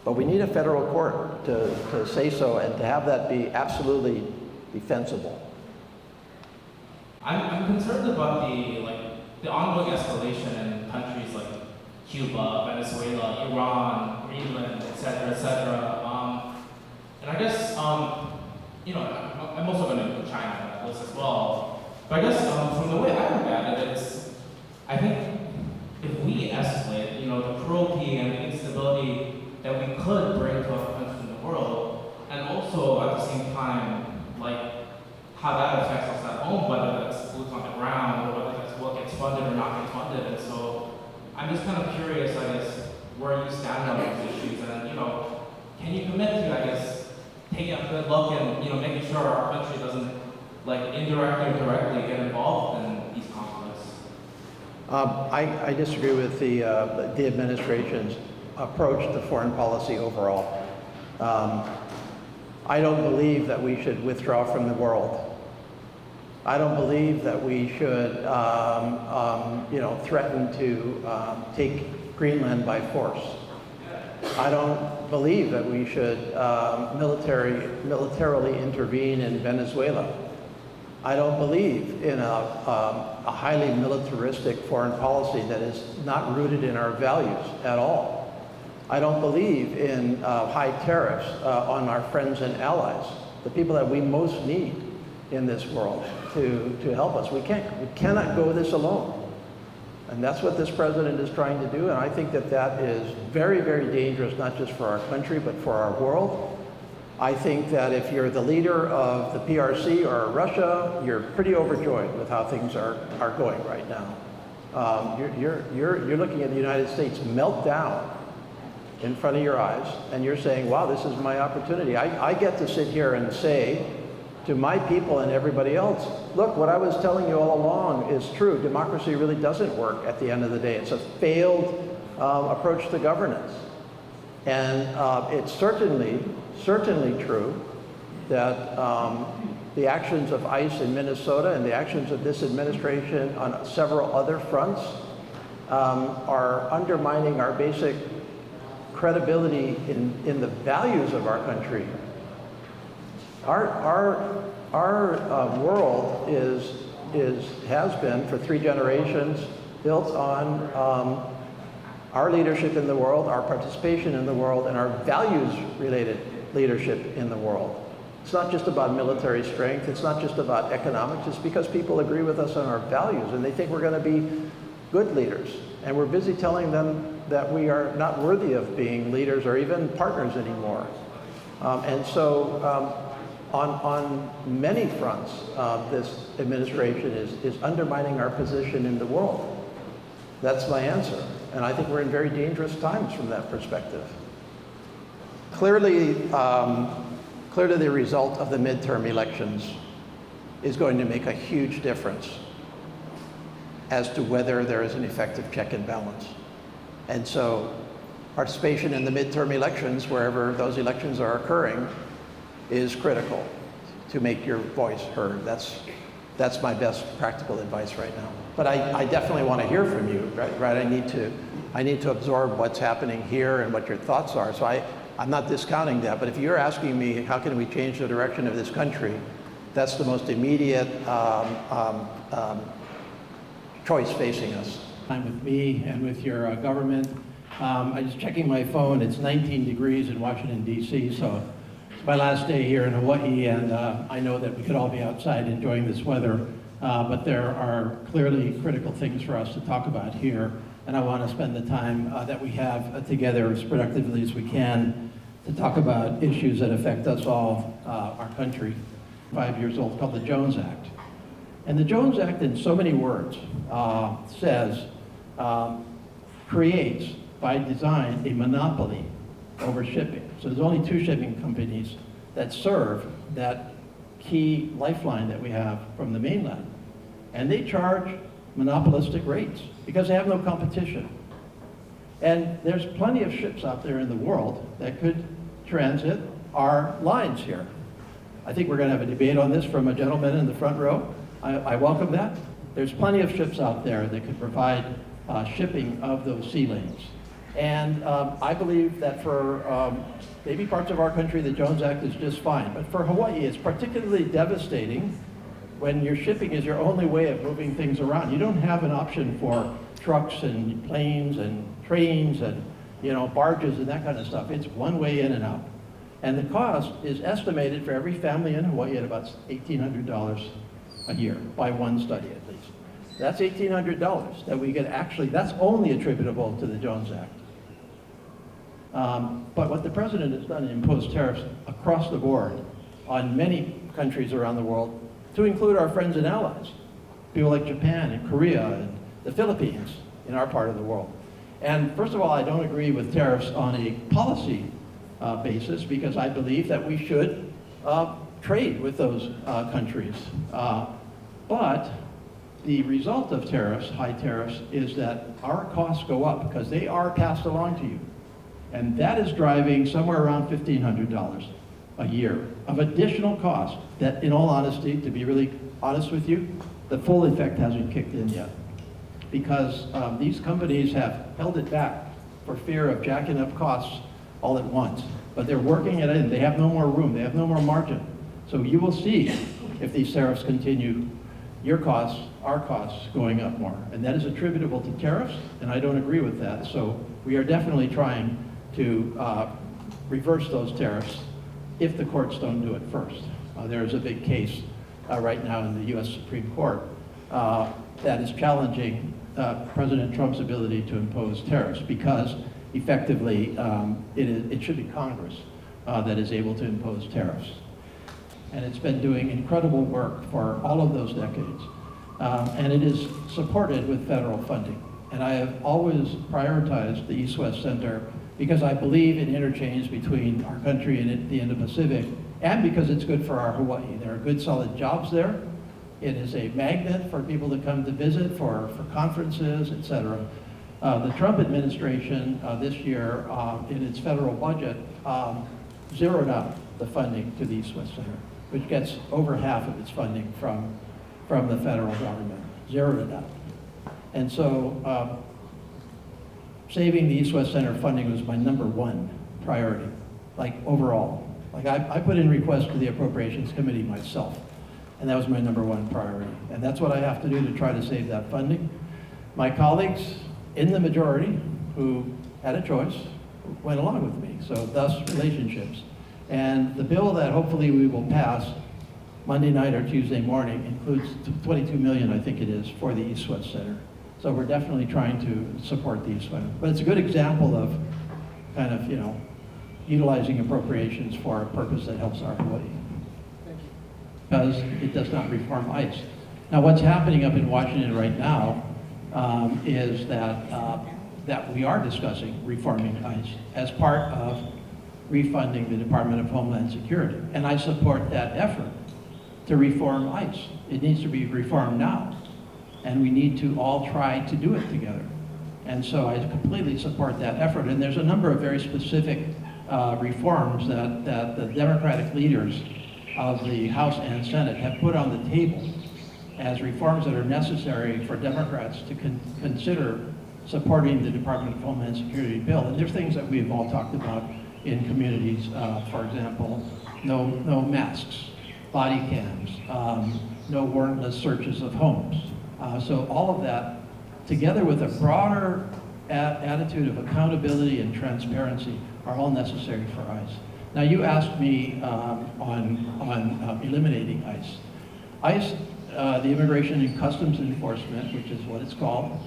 But we need a federal court to say so and to have that be absolutely defensible. I'm concerned about the ongoing escalation in countries like Cuba, Venezuela, Iran, Greenland, et cetera, and I guess I'm also going to include China in that list as well. But I guess from the way I look at it, I think if we escalate, the cruelty and the instability that we could bring to other countries in the world, and also also at the same time, like how that affects us at home, whether that's boots on the ground or whether that's what gets funded or not gets funded. And so I'm just kind of curious, I guess, where you stand on those issues, and can you commit to, I guess, taking a good look and making sure our country doesn't like indirectly or directly get involved in these conflicts? I disagree with the administration's approach to foreign policy overall. I don't believe that we should withdraw from the world. I don't believe that we should, threaten to take Greenland by force. I don't believe that we should militarily intervene in Venezuela. I don't believe in a highly militaristic foreign policy that is not rooted in our values at all. I don't believe in high tariffs on our friends and allies, the people that we most need in this world to help us. We cannot go this alone. And that's what this president is trying to do, and I think that that is very, very dangerous, not just for our country, but for our world. I think that if you're the leader of the PRC or Russia, you're pretty overjoyed with how things are going right now. You're looking at the United States melt down in front of your eyes, and you're saying, wow, this is my opportunity. I get to sit here and say to my people and everybody else, look, what I was telling you all along is true. Democracy really doesn't work at the end of the day. It's a failed approach to governance. And it's certainly true that the actions of ICE in Minnesota and the actions of this administration on several other fronts are undermining our basic credibility in the values of our country. Our world has been for 3 generations built on our leadership in the world, our participation in the world, and our values-related leadership in the world. It's not just about military strength. It's not just about economics. It's because people agree with us on our values, and they think we're going to be good leaders. And we're busy telling them that we are not worthy of being leaders or even partners anymore. On many fronts, this administration is undermining our position in the world. That's my answer. And I think we're in very dangerous times from that perspective. Clearly, the result of the midterm elections is going to make a huge difference as to whether there is an effective check and balance. And so participation in the midterm elections, wherever those elections are occurring, is critical to make your voice heard. That's my best practical advice right now. But I definitely want to hear from you, right? I need to absorb what's happening here and what your thoughts are. So I'm not discounting that, but if you're asking me how can we change the direction of this country, that's the most immediate choice facing us. With me and with your government. I was checking my phone. It's 19 degrees in Washington, D.C., so it's my last day here in Hawaii, and I know that we could all be outside enjoying this weather, but there are clearly critical things for us to talk about here, and I want to spend the time that we have together as productively as we can to talk about issues that affect us all, our country. 5 years old, called the Jones Act. And the Jones Act, in so many words, says, creates, by design, a monopoly over shipping. So there's only 2 shipping companies that serve that key lifeline that we have from the mainland. And they charge monopolistic rates because they have no competition. And there's plenty of ships out there in the world that could transit our lines here. I think we're going to have a debate on this from a gentleman in the front row. I welcome that. There's plenty of ships out there that could provide shipping of those sea lanes. And I believe that for maybe parts of our country, the Jones Act is just fine. But for Hawaii, it's particularly devastating when your shipping is your only way of moving things around. You don't have an option for trucks and planes and trains and barges and that kind of stuff. It's one way in and out. And the cost is estimated for every family in Hawaii at about $1,800 a year, by one study at least. That's $1,800 that we get that's only attributable to the Jones Act. But what the president has done is impose tariffs across the board on many countries around the world, to include our friends and allies, people like Japan and Korea and the Philippines in our part of the world. And first of all, I don't agree with tariffs on a policy basis, because I believe that we should trade with those countries. But the result of tariffs, high tariffs, is that our costs go up because they are passed along to you. And that is driving somewhere around $1,500 a year of additional cost that, in all honesty, to be really honest with you, the full effect hasn't kicked in yet. Because these companies have held it back for fear of jacking up costs all at once. But they're working it in. They have no more room. They have no more margin. So you will see, if these tariffs continue, your costs, our costs, going up more. And that is attributable to tariffs, and I don't agree with that. So we are definitely trying to reverse those tariffs if the courts don't do it first. There is a big case right now in the US Supreme Court that is challenging President Trump's ability to impose tariffs, because effectively it should be Congress that is able to impose tariffs. And it's been doing incredible work for all of those decades. And it is supported with federal funding. And I have always prioritized the East-West Center because I believe in interchange between our country and the Indo-Pacific, and because it's good for our Hawaii. There are good, solid jobs there. It is a magnet for people to come to visit, for conferences, et cetera. The Trump administration this year, in its federal budget, zeroed out the funding to the East-West Center, which gets over half of its funding from the federal government, zeroed it out. And so saving the East-West Center funding was my #1 priority, like overall. Like I put in requests to the Appropriations Committee myself, and that was my #1 priority. And that's what I have to do to try to save that funding. My colleagues in the majority, who had a choice, went along with me, so thus relationships. And the bill that hopefully we will pass Monday night or Tuesday morning includes $22 million, I think it is, for the East-West Center. So we're definitely trying to support the East-West. But it's a good example of kind of, utilizing appropriations for a purpose that helps our Hawaii. Because it does not reform ICE. Now what's happening up in Washington right now is that we are discussing reforming ICE as part of refunding the Department of Homeland Security. And I support that effort to reform ICE. It needs to be reformed now. And we need to all try to do it together. And so I completely support that effort. And there's a number of very specific reforms that the Democratic leaders of the House and Senate have put on the table as reforms that are necessary for Democrats to consider supporting the Department of Homeland Security bill. And there's things that we've all talked about in communities, for example, no masks, body cams, no warrantless searches of homes. So all of that, together with a broader attitude of accountability and transparency, are all necessary for ICE. Now you asked me on eliminating ICE. ICE, the Immigration and Customs Enforcement, which is what it's called,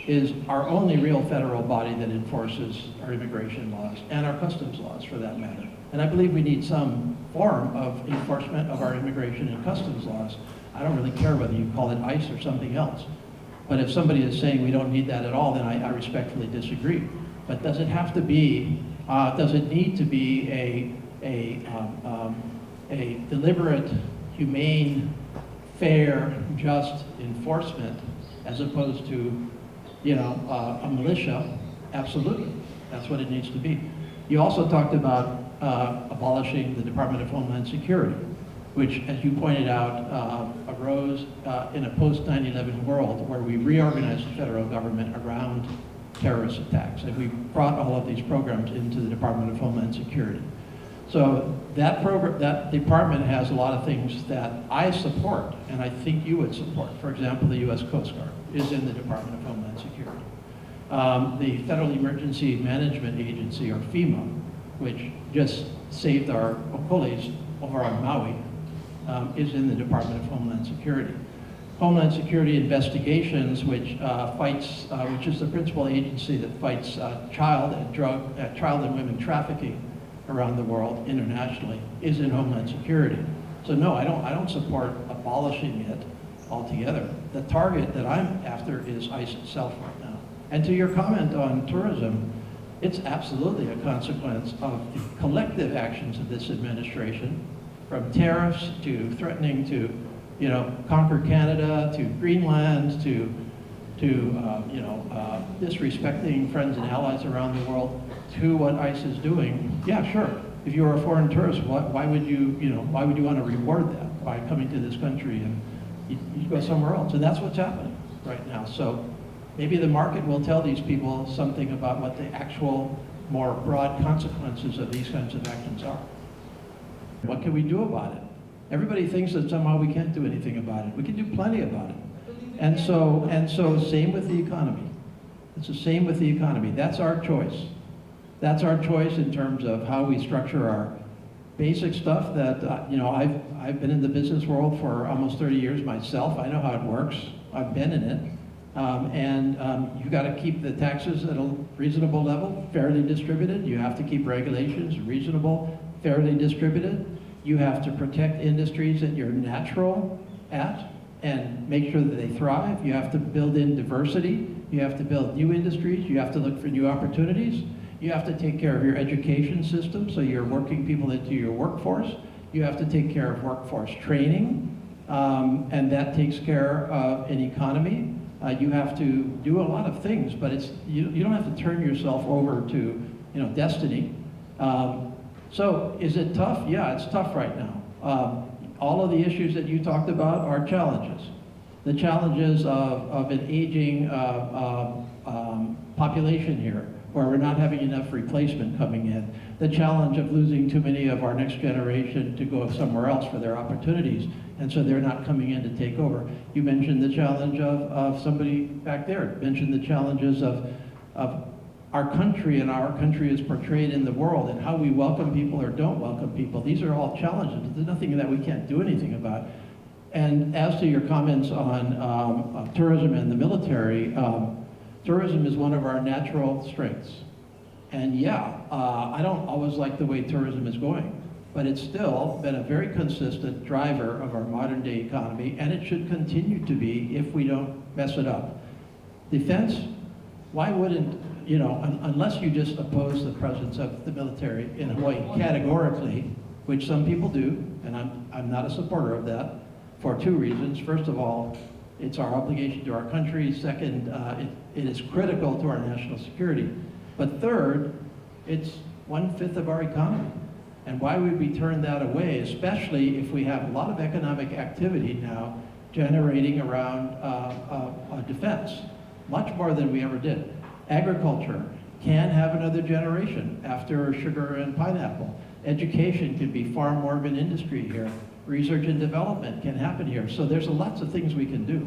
is our only real federal body that enforces our immigration laws and our customs laws, for that matter. And I believe we need some form of enforcement of our immigration and customs laws. I don't really care whether you call it ICE or something else. But if somebody is saying we don't need that at all, then I respectfully disagree. But does it have to be, does it need to be a deliberate, humane, fair, just enforcement as opposed to, a militia? Absolutely. That's what it needs to be. You also talked about abolishing the Department of Homeland Security, which, as you pointed out, arose in a post-9/11 world where we reorganized the federal government around terrorist attacks. And we brought all of these programs into the Department of Homeland Security. So that department has a lot of things that I support, and I think you would support. For example, the U.S. Coast Guard is in the Department of Homeland Security. The Federal Emergency Management Agency, or FEMA, which just saved our Okules over on Maui, is in the Department of Homeland Security. Homeland Security Investigations, which which is the principal agency that fights child and women trafficking around the world internationally, is in Homeland Security. So no, I don't support abolishing it altogether. The target that I'm after is ICE itself right now. And to your comment on tourism, it's absolutely a consequence of the collective actions of this administration, from tariffs to threatening to, conquer Canada, to Greenland, to disrespecting friends and allies around the world, to what ICE is doing. Yeah, sure. If you were a foreign tourist, why would you want to reward that by coming to this country, and you go somewhere else? And that's what's happening right now. So maybe the market will tell these people something about what the actual, more broad consequences of these kinds of actions are. What can we do about it? Everybody thinks that somehow we can't do anything about it. We can do plenty about it. And so same with the economy. It's the same with the economy. That's our choice. That's our choice in terms of how we structure our basic stuff that, I've been in the business world for almost 30 years myself. I know how it works. I've been in it. You've got to keep the taxes at a reasonable level, fairly distributed. You have to keep regulations reasonable, fairly distributed. You have to protect industries that you're natural at and make sure that they thrive. You have to build in diversity. You have to build new industries. You have to look for new opportunities. You have to take care of your education system, so you're working people into your workforce. You have to take care of workforce training, and that takes care of an economy. You have to do a lot of things, but you don't have to turn yourself over to destiny. So is it tough? Yeah, it's tough right now. All of the issues that you talked about are challenges. The challenges of an aging population here, where we're not having enough replacement coming in. The challenge of losing too many of our next generation to go somewhere else for their opportunities, and so they're not coming in to take over. You mentioned the challenge of somebody back there, mentioned the challenges of our country and our country is portrayed in the world and how we welcome people or don't welcome people. These are all challenges. There's nothing that we can't do anything about. And as to your comments on tourism and the military, tourism is one of our natural strengths. And yeah, I don't always like the way tourism is going, but it's still been a very consistent driver of our modern day economy, and it should continue to be if we don't mess it up. Defense, why wouldn't, unless you just oppose the presence of the military in Hawaii categorically, which some people do, and I'm not a supporter of that, for two reasons. First of all, it's our obligation to our country. Second, it is critical to our national security. But third, it's 1/5 of our economy. And why would we turn that away, especially if we have a lot of economic activity now generating around defense, much more than we ever did. Agriculture can have another generation after sugar and pineapple. Education can be far more of an industry here. Research and development can happen here. So there's lots of things we can do.